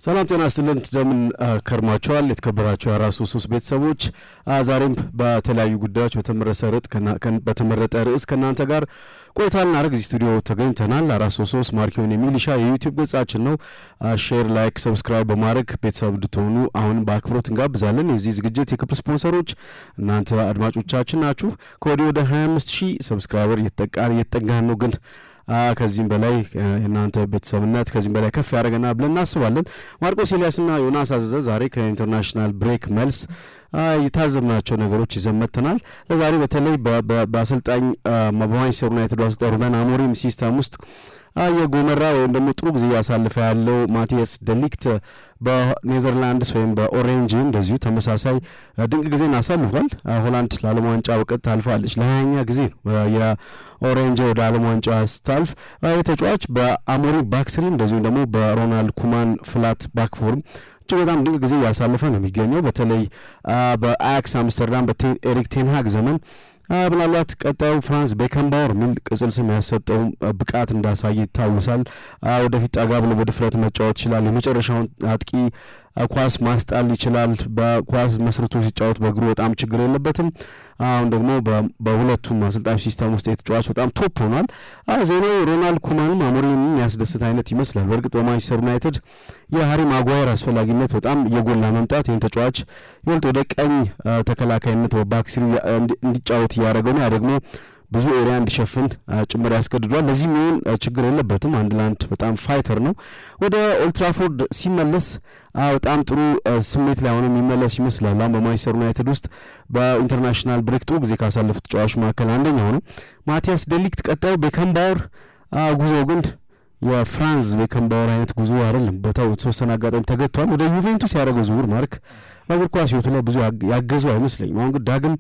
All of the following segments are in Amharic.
ሰላም ጤና ይስጥልን እንደምን ከርማችኋል የተከበራችሁ የአራሱ ሶስት ቤተሰቦች ዛሬም በተለያዩ ጉዳዮች በተመረጠ ርዕስ ከእናንተ ጋር ቆይታ ልናደርግ እዚህ ስቱዲዮ ተገኝተናል። አራሱ ሶስት ማርኪዮን የሚሊሻ የዩቲዩብ ገጻችን ነው። ሼር ላይክ ሰብስክራይብ በማድረግ ቤተሰብ እንድትሆኑ አሁን በአክብሮት እንጋብዛለን። የዚህ ዝግጅት የክብር ስፖንሰሮች እናንተ አድማጮቻችን ናችሁ። ከወዲህ ወደ 25000 ሰብስክራይበር እየተጠጋን ነው ግን ከዚህም በላይ እናንተ ቤተሰብነት ከዚህም በላይ ከፍ ያደርገና ብለን እናስባለን። ማርቆስ ኤልያስና ዮናስ አዘዘ ዛሬ ከኢንተርናሽናል ብሬክ መልስ የታዘብናቸው ነገሮች ይዘመተናል። ለዛሬ በተለይ በአሰልጣኝ በማንቸስተር ዩናይትድ አሰልጣኝ ሩበን አሞሪም ሲስተም ውስጥ የጎመራ ወይም ደግሞ ጥሩ ጊዜ ያሳልፈ ያለው ማቲያስ ደሊክት በኔዘርላንድስ ወይም በኦሬንጅ እንደዚሁ ተመሳሳይ ድንቅ ጊዜን አሳልፏል። ሆላንድ ለዓለም ዋንጫ በቀጥታ አልፋለች። ለ20ኛ ጊዜ የኦሬንጅ ወደ ዓለም ዋንጫ ስታልፍ የተጫዋች በአሞሪም ባክስሪ እንደዚሁም ደግሞ በሮናልድ ኩማን ፍላት ባክፎርም እጅግ በጣም ድንቅ ጊዜ ያሳልፈ ነው የሚገኘው። በተለይ በአያክስ አምስተርዳም በኤሪክ ቴንሃግ ዘመን ምናልባት ቀጣዩ ፍራንስ ቤከንባወር የሚል ቅጽል ስም ያሰጠው ብቃት እንዳሳየ ይታወሳል። ወደፊት ጠጋ ብሎ በድፍረት መጫወት ይችላል። የመጨረሻውን አጥቂ ኳስ ማስጣል ይችላል። በኳስ መስርቶ ሲጫወት በእግሩ በጣም ችግር የለበትም። አሁን ደግሞ በሁለቱም አሰልጣኝ ሲስተም ውስጥ የተጫዋች በጣም ቶፕ ሆኗል። ዜናው ሮናልድ ኩማንም አሞሪምን የሚያስደስት አይነት ይመስላል። በእርግጥ በማንቸስተር ዩናይትድ የሃሪ ማጓየር አስፈላጊነት በጣም እየጎላ መምጣት ይህን ተጫዋች ይበልጥ ወደ ቀኝ ተከላካይነት በባክስሪ እንዲጫወት እያደረገው ነው። ያ ደግሞ ብዙ ኤሪያ እንዲሸፍን ጭምር ያስገድዷል። ለዚህ የሚሆን ችግር የለበትም። አንድ ለአንድ በጣም ፋይተር ነው። ወደ ኦልትራፎርድ ሲመለስ በጣም ጥሩ ስሜት ላይ ሆኖ የሚመለስ ይመስላል። አሁን በማንቸስተር ዩናይትድ ውስጥ በኢንተርናሽናል ብሬክ ጥሩ ጊዜ ካሳለፉ ተጫዋቾች መካከል አንደኛው ነው። ማቲያስ ደሊክት ቀጣዩ ቤከንባወር ጉዞ ግን የፍራንስ ቤከንባወር አይነት ጉዞ አይደለም። ቦታው ተወሰነ አጋጣሚ ተገጥቷል። ወደ ዩቬንቱስ ያደረገው ዝውውር ማርክ በእግር ኳስ ሕይወቱ ላይ ብዙ ያገዘው አይመስለኝም። አሁን ግን ዳግም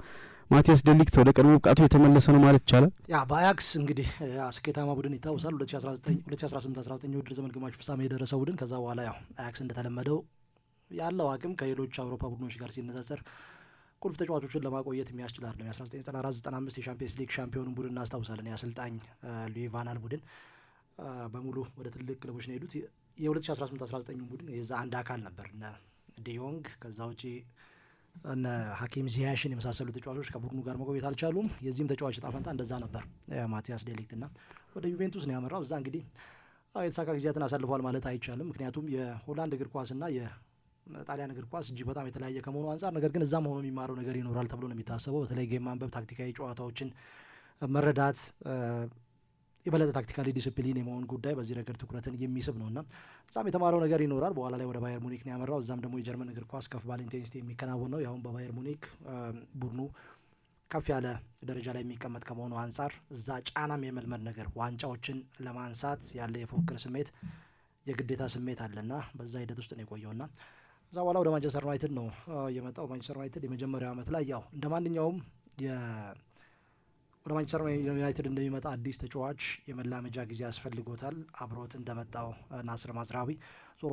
ማቲያስ ደሊክት ወደ ቀድሞ ብቃቱ የተመለሰ ነው ማለት ይቻላል። በአያክስ እንግዲህ ስኬታማ ቡድን ይታወሳል። 2018-19 የውድድር ዘመን ግማሽ ፍጻሜ የደረሰው ቡድን ከዛ በኋላ አያክስ እንደተለመደው ያለው አቅም ከሌሎች አውሮፓ ቡድኖች ጋር ሲነጻጸር ቁልፍ ተጫዋቾችን ለማቆየት የሚያስችል አይደለም። የ1994-95 የሻምፒየንስ ሊግ ሻምፒዮኑን ቡድን እናስታውሳለን። የአሰልጣኝ ሉዊ ቫን ጋል ቡድን በሙሉ ወደ ትልቅ ክለቦች ነው የሄዱት። የ2018-19 ቡድን የዛ አንድ አካል ነበር። እነ ዲዮንግ ከዛ ውጪ እነ ሀኪም ዚያሽን የመሳሰሉ ተጫዋቾች ከቡድኑ ጋር መቆየት አልቻሉም። የዚህም ተጫዋች ዕጣ ፈንታ እንደዛ ነበር። ማቲያስ ዴሊክት እና ወደ ዩቬንቱስ ነው ያመራው። እዛ እንግዲህ የተሳካ ጊዜያትን አሳልፏል ማለት አይቻልም። ምክንያቱም የሆላንድ እግር ኳስና የጣሊያን እግር ኳስ እጅግ በጣም የተለያየ ከመሆኑ አንጻር፣ ነገር ግን እዛም ሆኖ የሚማረው ነገር ይኖራል ተብሎ ነው የሚታሰበው። በተለይ ጌም ማንበብ፣ ታክቲካዊ ጨዋታዎችን መረዳት፣ የበለጠ ታክቲካሊ ዲስፕሊን የመሆን ጉዳይ በዚህ ረገድ ትኩረትን የሚስብ ነውና እዛም የተማረው ነገር ይኖራል። በኋላ ላይ ወደ ባየር ሙኒክ ነው ያመራው። እዛም ደግሞ የጀርመን እግር ኳስ ከፍ ባለ ኢንቴንሲቲ የሚከናወን ነው። ያሁን በባየር ሙኒክ ቡድኑ ከፍ ያለ ደረጃ ላይ የሚቀመጥ ከመሆኑ አንጻር እዛ ጫናም የመልመድ ነገር፣ ዋንጫዎችን ለማንሳት ያለ የፉክክር ስሜት፣ የግዴታ ስሜት አለና በዛ ሂደት ውስጥ ነው የቆየውና እዛ በኋላ ወደ ማንቸስተር ዩናይትድ ነው የመጣው። ማንቸስተር ዩናይትድ የመጀመሪያው ዓመት ላይ እንደ ማንኛውም ወደ ማንቸስተር ዩናይትድ እንደሚመጣ አዲስ ተጫዋች የመላመጃ ጊዜ ያስፈልጎታል። አብሮት እንደመጣው ናስር ማዝራዊ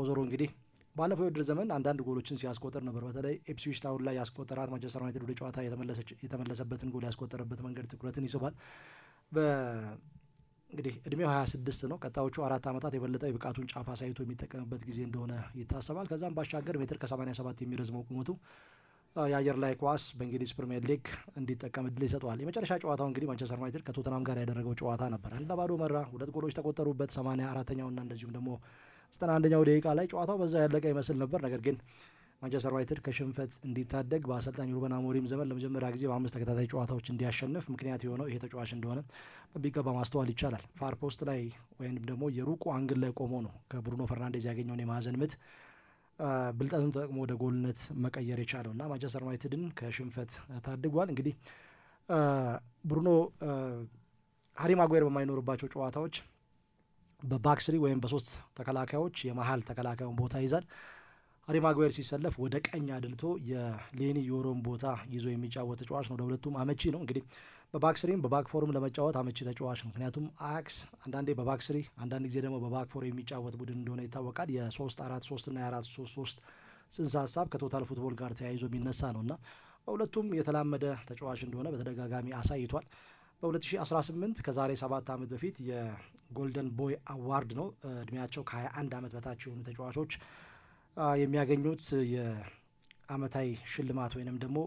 ዞሮ እንግዲህ ባለፈው የውድድር ዘመን አንዳንድ ጎሎችን ሲያስቆጥር ነበር። በተለይ ኢፕስዊች ታውን ላይ ያስቆጠራት ማንቸስተር ዩናይትድ ወደ ጨዋታ የተመለሰበትን ጎል ያስቆጠረበት መንገድ ትኩረትን ይስባል። እንግዲህ እድሜው 26 ነው። ቀጣዮቹ 4 ዓመታት የበለጠ የብቃቱን ጫፍ አሳይቶ የሚጠቀምበት ጊዜ እንደሆነ ይታሰባል። ከዛም ባሻገር ሜትር ከ87 የሚረዝመው ቁመቱ የአየር ላይ ኳስ በእንግሊዝ ፕሪሚየር ሊግ እንዲጠቀም እድል ይሰጠዋል። የመጨረሻ ጨዋታው እንግዲህ ማንቸስተር ዩናይትድ ከቶተናም ጋር ያደረገው ጨዋታ ነበር። አንድ ለባዶ መራ። 2 ጎሎች ተቆጠሩበት። 84ኛውና እንደዚሁም ደግሞ 91ኛው ደቂቃ ላይ ጨዋታው በዛ ያለቀ ይመስል ነበር። ነገር ግን ማንቸስተር ዩናይትድ ከሽንፈት እንዲታደግ በአሰልጣኝ ሩበን አሞሪም ዘመን ለመጀመሪያ ጊዜ በ5 ተከታታይ ጨዋታዎች እንዲያሸንፍ ምክንያት የሆነው ይሄ ተጫዋች እንደሆነ በሚገባ ማስተዋል ይቻላል። ፋር ፖስት ላይ ወይም ደግሞ የሩቁ አንግል ላይ ቆሞ ነው ከብሩኖ ፈርናንዴዝ ያገኘውን የማዕዘን ምት ብልጠቱን ተጠቅሞ ወደ ጎልነት መቀየር የቻለው እና ማንቸስተር ዩናይትድን ከሽንፈት ታድጓል። እንግዲህ ብሩኖ ሃሪ ማጓየር በማይኖርባቸው ጨዋታዎች በባክስሪ ወይም በ3 ተከላካዮች የመሀል ተከላካዩን ቦታ ይዛል። ሃሪ ማጓየር ሲሰለፍ ወደ ቀኝ አድልቶ የሌኒ ዮሮን ቦታ ይዞ የሚጫወት ተጫዋች ነው። ለሁለቱም አመቺ ነው። እንግዲህ በባክስሪም በባክፎርም ለመጫወት አመቺ ተጫዋች ነው። ምክንያቱም አያክስ አንዳንዴ በባክስሪ አንዳንድ ጊዜ ደግሞ በባክፎር የሚጫወት ቡድን እንደሆነ ይታወቃል። የ3-4-3 እና የ4-3-3 ጽንሰ ሀሳብ ከቶታል ፉትቦል ጋር ተያይዞ የሚነሳ ነው እና በሁለቱም የተላመደ ተጫዋች እንደሆነ በተደጋጋሚ አሳይቷል። በ2018 ከዛሬ 7 ዓመት በፊት የጎልደን ቦይ አዋርድ ነው እድሜያቸው ከ21 ዓመት በታች የሆኑ ተጫዋቾች የሚያገኙት የአመታዊ ሽልማት ወይንም ደግሞ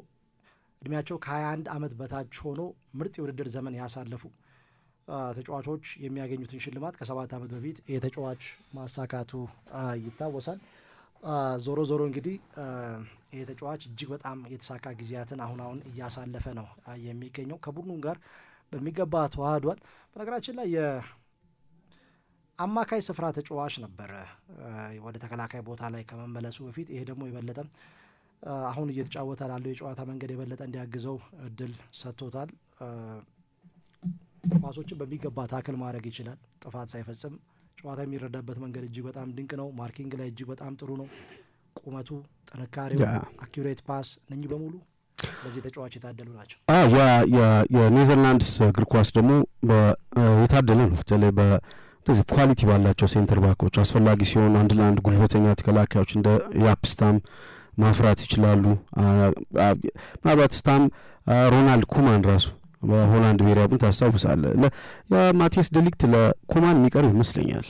እድሜያቸው ከ21 ዓመት በታች ሆኖ ምርጥ የውድድር ዘመን ያሳለፉ ተጫዋቾች የሚያገኙትን ሽልማት ከ7 ዓመት በፊት የተጫዋች ማሳካቱ ይታወሳል። ዞሮ ዞሮ እንግዲህ ይህ ተጫዋች እጅግ በጣም የተሳካ ጊዜያትን አሁን እያሳለፈ ነው የሚገኘው። ከቡድኑ ጋር በሚገባ ተዋህዷል። በነገራችን ላይ የአማካይ ስፍራ ተጫዋች ነበረ ወደ ተከላካይ ቦታ ላይ ከመመለሱ በፊት። ይሄ ደግሞ የበለጠ አሁን እየተጫወተ ላለው የጨዋታ መንገድ የበለጠ እንዲያግዘው እድል ሰጥቶታል። ኳሶችን በሚገባ ታክል ማድረግ ይችላል ጥፋት ሳይፈጽም። ጨዋታ የሚረዳበት መንገድ እጅግ በጣም ድንቅ ነው። ማርኪንግ ላይ እጅግ በጣም ጥሩ ነው። ቁመቱ፣ ጥንካሬው፣ አኪሬት ፓስ እነኚህ በሙሉ በዚህ ተጫዋች የታደሉ ናቸው። የኔዘርላንድስ እግር ኳስ ደግሞ የታደለ ነው። በተለይ በዚህ ኳሊቲ ባላቸው ሴንተር ባኮች አስፈላጊ ሲሆን አንድ ለአንድ ጉልበተኛ ተከላካዮች እንደ ያፕስታም ማፍራት ይችላሉ። ምናልባት ስታም ሮናልድ ኩማን ራሱ በሆላንድ ብሔራዊ ቡድን ታስታውሳለህ። የማቲያስ ደሊክት ለኩማን የሚቀርብ ይመስለኛል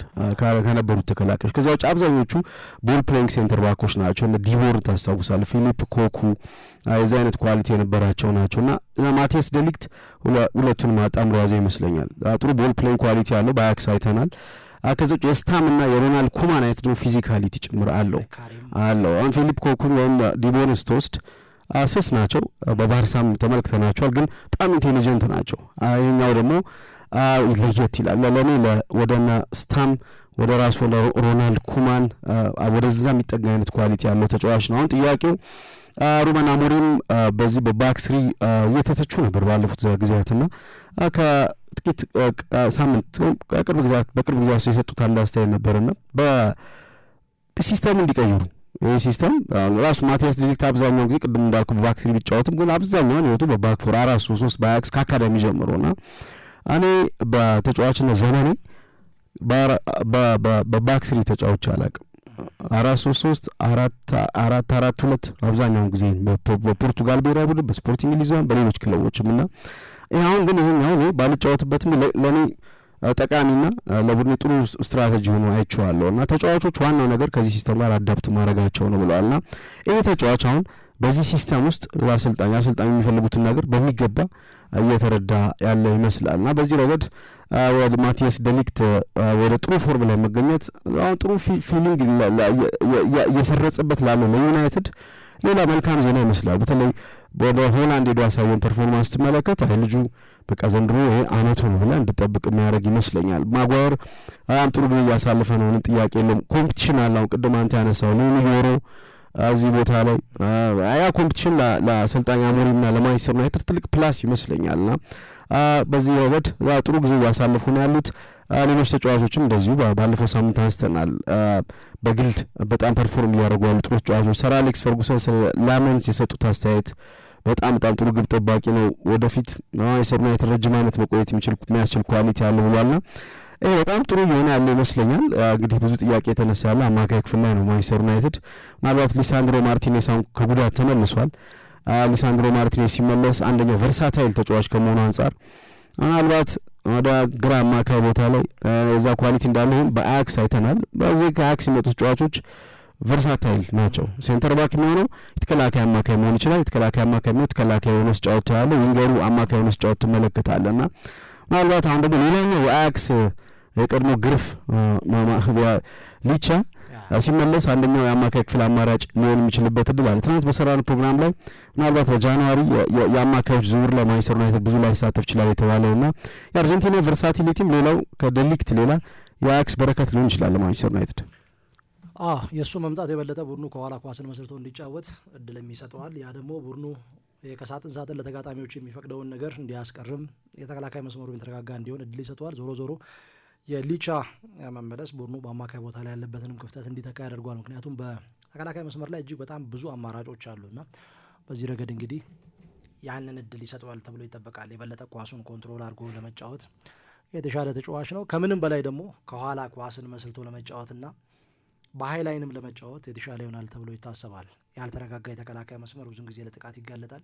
ከነበሩት ተከላካዮች። ከዛ ውጭ አብዛኞቹ ቦል ፕሌይንግ ሴንተር ባኮች ናቸው። እነ ዲቦር ታስታውሳለህ፣ ፊሊፕ ኮኩ የዚህ አይነት ኳሊቲ የነበራቸው ናቸው እና ማቲያስ ደሊክት ሁለቱን ማጣምሮ ያዘ ይመስለኛል። ጥሩ ቦል ፕሌይንግ ኳሊቲ ያለው በአያክስ አይተናል። ከዛ ውጭ የስታም እና የሮናልድ ኩማን አይነት ደግሞ ፊዚካሊቲ ጭምር አለው። አሁን ፊሊፕ ኮኩን ወይም ዲቦርን ስትወስድ ስስ ናቸው፣ በባርሳም ተመልክተናቸዋል፣ ግን በጣም ኢንቴሊጀንት ናቸው። ይህኛው ደግሞ ለየት ይላል። ለእኔ ወደነ ስታም ወደ ራሱ ሮናልድ ኩማን ወደዛ የሚጠጋ አይነት ኳሊቲ ያለው ተጫዋች ነው። አሁን ጥያቄው ሩበን አሞሪም በዚህ በባክስሪ እየተተቹ ነበር ባለፉት ጊዜያትና ከጥቂት ሳምንት በቅርብ ጊዜያት የሰጡት አንድ አስተያየት ነበርና በሲስተሙ እንዲቀይሩ ይህ ሲስተም ራሱ ማቲያስ ዲሊክት አብዛኛውን ጊዜ ቅድም እንዳልኩ በባክስሪ ቢጫወትም ግን አብዛኛውን ህይወቱ በባክፎር 4-3-3 በአያክስ ከአካዳሚ ጀምሮና እኔ በተጫዋችነት ዘመኔ በባክስሪ ተጫዋች አላውቅም። 4-3-3 4-4-2 አብዛኛውን ጊዜ በፖርቱጋል ብሔራዊ ቡድን በስፖርቲንግ ሊዝበን በሌሎች ክለቦችም እና አሁን ግን ይሄኛው ባልጫወትበትም ለእኔ ጠቃሚና ለቡድኑ ጥሩ ስትራቴጂ ሆኖ አይቼዋለሁ እና ተጫዋቾች ዋናው ነገር ከዚህ ሲስተም ጋር አዳፕት ማድረጋቸው ነው ብለዋልና ይሄ ተጫዋች አሁን በዚህ ሲስተም ውስጥ አሰልጣኝ የሚፈልጉትን ነገር በሚገባ እየተረዳ ያለ ይመስላልና በዚህ ረገድ ወደ ማቲያስ ደሊክት ወደ ጥሩ ፎርም ላይ መገኘት አሁን ጥሩ ፊሊንግ እየሰረጸበት ላለው ለዩናይትድ ሌላ መልካም ዜና ይመስላል። በተለይ ወደ ሆላንድ ሄዶ ያሳየን ፐርፎርማንስ ስትመለከት ልጁ በቃ ዘንድሮ ይሄ አመቱ ነው ብለህ እንድጠብቅ የሚያደርግ ይመስለኛል። ማጓየር በጣም ጥሩ ጊዜ እያሳለፈ ነው፣ ምንም ጥያቄ የለውም። ኮምፒቲሽን አለው። ቅድም አንተ ያነሳው ዩሮ እዚህ ቦታ ላይ ያ ኮምፒቲሽን ለአሰልጣኝ አሞሪምና ለማንቸስተር ዩናይትድ ትልቅ ፕላስ ይመስለኛልና በዚህ ረገድ ጥሩ ጊዜ እያሳለፉ ነው ያሉት። ሌሎች ተጫዋቾችም እንደዚሁ ባለፈው ሳምንት አንስተናል በግልድ በጣም ፐርፎርም እያደረጉ ያሉ ጥሩ ተጫዋቾች። ሰር አሌክስ ፈርጉሰን ላመንስ የሰጡት አስተያየት በጣም ጥሩ ግብ ጠባቂ ነው፣ ወደፊት ማንቸስተር ዩናይትድ ረጅም ዓመት መቆየት የሚያስችል ኳሊቲ ያለው ብሏልና ይሄ በጣም ጥሩ የሆነ ያለ ይመስለኛል። እንግዲህ ብዙ ጥያቄ የተነሳ ያለ አማካይ ክፍል ላይ ነው ማንቸስተር ዩናይትድ። ምናልባት ሊሳንድሮ ማርቲኔስ አሁን ከጉዳት ተመልሷል። ሊሳንድሮ ማርቲኔስ ሲመለስ አንደኛው ቨርሳታይል ተጫዋች ከመሆኑ አንጻር ምናልባት ወደ ግራ አማካይ ቦታ ላይ እዛ ኳሊቲ እንዳለው በአያክስ አይተናል። በዚህ ከአያክስ የሚመጡ ተጫዋቾች ቨርሳታይል ናቸው። ሴንተር ባክ የሚሆነው የተከላካይ አማካይ መሆን ይችላል። የተከላካይ አማካይ ነው ተከላካይ ሆኖ ሲጫወት ያለ ዊንገሩ አማካይ ሆኖ ሲጫወት ትመለከታለና ምናልባት አሁን ደግሞ ሌላኛው የአያክስ የቀድሞ ግርፍ ሊቻ ሲመለስ አንደኛው የአማካይ ክፍል አማራጭ ሊሆን የሚችልበት እድል አለ። ትናንት በሰራነው ፕሮግራም ላይ ምናልባት በጃንዋሪ የአማካዮች ዝውውር ላይ ማንቸስተር ዩናይትድ ብዙ ላይ ሳተፍ ይችላል የተባለውና የአርጀንቲና ቨርሳቲሊቲም ሌላው ከደሊክት ሌላ የአያክስ በረከት ሊሆን ይችላል ማንቸስተር ዩናይትድ። የእሱ መምጣት የበለጠ ቡድኑ ከኋላ ኳስን መስርቶ እንዲጫወት እድል የሚሰጠዋል። ያ ደግሞ ቡድኑ ከሳጥን ሳጥን ለተጋጣሚዎች የሚፈቅደውን ነገር እንዲያስቀርም የተከላካይ መስመሩ የተረጋጋ እንዲሆን እድል ይሰጠዋል። ዞሮ ዞሮ የሊቻ መመለስ ቡድኑ በአማካይ ቦታ ላይ ያለበትንም ክፍተት እንዲተካ ያደርጓል። ምክንያቱም በተከላካይ መስመር ላይ እጅግ በጣም ብዙ አማራጮች አሉና በዚህ ረገድ እንግዲህ ያንን እድል ይሰጠዋል ተብሎ ይጠበቃል። የበለጠ ኳሱን ኮንትሮል አድርጎ ለመጫወት የተሻለ ተጫዋች ነው። ከምንም በላይ ደግሞ ከኋላ ኳስን መስርቶ ለመጫወትና በሀይላይንም ለመጫወት የተሻለ ይሆናል ተብሎ ይታሰባል። ያልተረጋጋ የተከላካይ መስመር ብዙን ጊዜ ለጥቃት ይጋለጣል።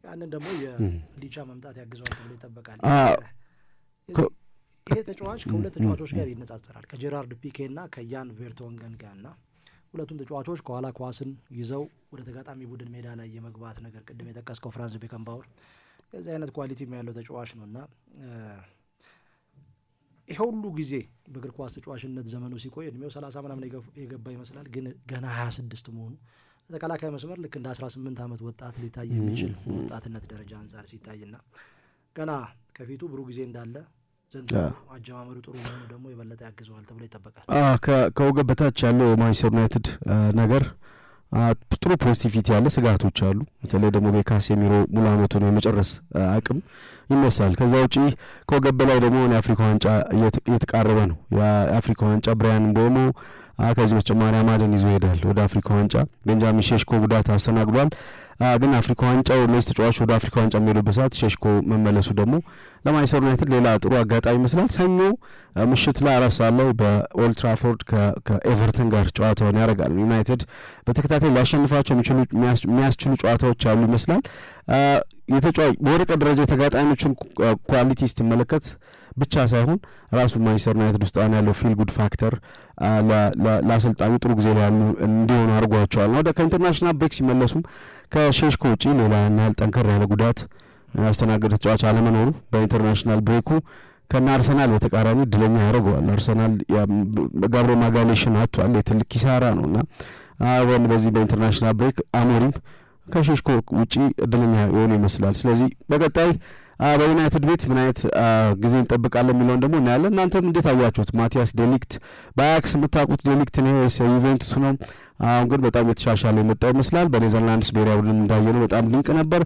ያንን ደግሞ የሊቻ መምጣት ያግዘዋል ተብሎ ይጠበቃል። ይሄ ተጫዋች ከሁለት ተጫዋቾች ጋር ይነጻጸራል፣ ከጄራርድ ፒኬ እና ከያን ቬርቶንገን ጋር እና ሁለቱም ተጫዋቾች ከኋላ ኳስን ይዘው ወደ ተጋጣሚ ቡድን ሜዳ ላይ የመግባት ነገር ቅድም የጠቀስከው ፍራንስ ቤከንባወር የዚህ አይነት ኳሊቲ ያለው ተጫዋች ነውና ይሄ ሁሉ ጊዜ በእግር ኳስ ተጫዋችነት ዘመኑ ሲቆይ እድሜው 30 ምናምን የገባ ይመስላል፣ ግን ገና 26 መሆኑ ተከላካይ መስመር ልክ እንደ 18 ዓመት ወጣት ሊታይ የሚችል ወጣትነት ደረጃ አንፃር ሲታይና ገና ከፊቱ ብሩህ ጊዜ እንዳለ ዘንድሮ አጀማመሩ ጥሩ መሆኑ ደግሞ የበለጠ ያግዘዋል ተብሎ ይጠበቃል። ከወገብ በታች ያለው የማንቸስተር ዩናይትድ ነገር ጥሩ ፖዚቲቪቲ ያለ ስጋቶች አሉ። በተለይ ደግሞ የካሴሚሮ ሙሉ ዓመቱን የመጨረስ አቅም ይነሳል። ከዛ ውጪ ከወገብ በላይ ደግሞ የአፍሪካ ዋንጫ እየተቃረበ ነው። የአፍሪካ ዋንጫ ብራያን ምቤሞ ከዚህ በተጨማሪ አማድን ይዞ ይሄዳል ወደ አፍሪካ ዋንጫ። ቤንጃሚን ሼሽኮ ጉዳት አስተናግዷል። ግን አፍሪካ ዋንጫው እነዚህ ተጫዋቾች ወደ አፍሪካ ዋንጫ የሚሄዱበት ሰዓት ሼሽኮ መመለሱ ደግሞ ለማንቸስተር ዩናይትድ ሌላ ጥሩ አጋጣሚ ይመስላል። ሰኞ ምሽት ላይ 4 ሰዓት ላይ በኦልድ ትራፎርድ ከኤቨርተን ጋር ጨዋታውን ያደርጋል። ዩናይትድ በተከታታይ ሊያሸንፋቸው የሚያስችሉ ጨዋታዎች ያሉ ይመስላል። በወረቀት ደረጃ የተጋጣሚዎችን ኳሊቲ ስትመለከት ብቻ ሳይሆን ራሱ ማንቸስተር ዩናይትድ ውስጥ ያለው ፊል ጉድ ፋክተር ለአሰልጣኙ ጥሩ ጊዜ ላይ ያሉ እንዲሆኑ አድርጓቸዋል። ወደ ከኢንተርናሽናል ብሬክ ሲመለሱም ከሼሽኮ ውጪ ሌላ ያህል ጠንከር ያለ ጉዳት ያስተናገደ ተጫዋች አለመኖሩ በኢንተርናሽናል ብሬኩ ከና አርሰናል በተቃራኒ ድለኛ ያደርገዋል። አርሰናል ጋብሪኤል ማጋሌሽን አጥቷል። የትልቅ ኪሳራ ነውና በዚህ በኢንተርናሽናል ብሬክ አሞሪም ከሼሽኮ ውጪ እድለኛ የሆኑ ይመስላል። ስለዚህ በቀጣይ በዩናይትድ ቤት ምን አይነት ጊዜ እንጠብቃለን የሚለውን ደግሞ እናያለን። እናንተም እንዴት አያችሁት? ማቲያስ ዴሊክት በአያክስ የምታውቁት ዴሊክት ነው ወይስ ዩቬንቱስ ነው? አሁን ግን በጣም የተሻሻለ የመጣ ይመስላል። በኔዘርላንድስ ብሔራዊ ቡድን እንዳየነው በጣም ድንቅ ነበር።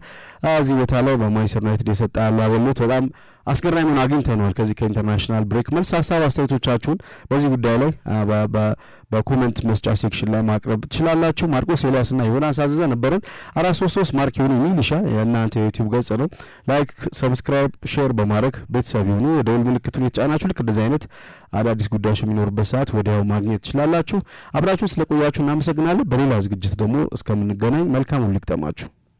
እዚህ ቦታ ላይ በማንቸስተር ዩናይትድ የሰጠ ያለው አበሎት በጣም አስገራሚውን አግኝተነዋል። ከዚህ ከኢንተርናሽናል ብሬክ መልስ ሀሳብ አስተያየቶቻችሁን በዚህ ጉዳይ ላይ በኮመንት መስጫ ሴክሽን ላይ ማቅረብ ትችላላችሁ። ማርቆስ ኤልያስና ዮናስ አዘዘ ነበርን። 433 ማርክ የሆኑ ሚሊሻ የእናንተ የዩቲዩብ ገጽ ነው። ላይክ፣ ሰብስክራይብ፣ ሼር በማድረግ ቤተሰብ የሆኑ የደውል ምልክቱን የተጫናችሁ ልክ እንደዚህ አይነት አዳዲስ ጉዳዮች የሚኖርበት ሰዓት ወዲያው ማግኘት ትችላላችሁ። አብራችሁን ስለቆያችሁ እናመሰግናለን። በሌላ ዝግጅት ደግሞ እስከምንገናኝ መልካሙን ሊግጠማችሁ።